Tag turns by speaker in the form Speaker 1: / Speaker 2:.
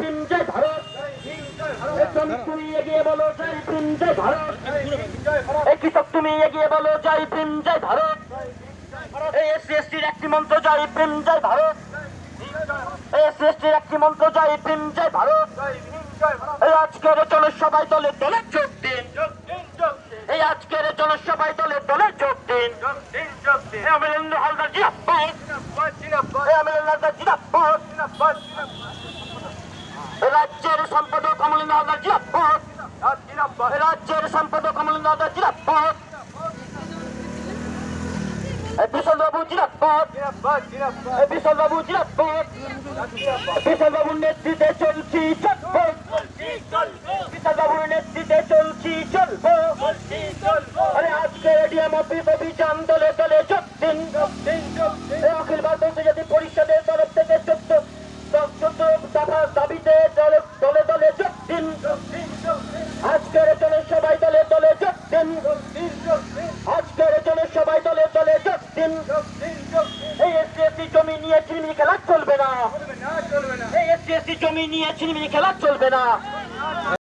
Speaker 1: ভীম জয় ভারত। শ্রমিক তুমি এগিয়ে বলো জয় ভীম জয় ভারত। এই কৃষক তুমি এগিয়ে বলো জয় ভীম জয় ভারত। এই এসসি এসটির একটি মন্ত্র জয় ভীম জয় ভারত। এই এসসি এসটির একটি মন্ত্র জয় ভীম জয় ভারত। এই আজকের জনসভায় দলে দলে যোগ দিন। এই আজকের জনসভায় দলে দলে যোগ দিন। এই অমরেন্দ্র হালদার জিন্দাবাদ। এই অমরেন্দ্র হালদার জিন্দাবাদ। রাজ্যের সম্পাদক অমরেন্দ্র হালদার জিন্দাবাদ। রাজ্যের সম্পাদক অমরেন্দ্র হালদার জিন্দাবাদ। বিশাল বাবু জিন্দাবাদ। বিশাল বাবু জিন্দাবাদ। বিশাল বাবুর নেতৃত্বে চলছি চলবো। বিশাল বাবুর নেতৃত্বে চলছি চলবো। আরে আজকে এডিএম অফিস অভিযান দলে দলে যোগ দিন। অখিল ভারত আন্তর্জাতিক পরিষদের তরফ থেকে 14 দফা দাবিতে দলে দলে যোগ দিন। আজকের জনসভায় দলে দলে যোগ দিন। আজকের জনসভায় দলে দলে যোগ দিন। এই এসসি জমি নিয়ে ছিনিমিনি খেলা চলবে না। এই এসসি জমি নিয়ে ছিনিমিনি খেলা চলবে না।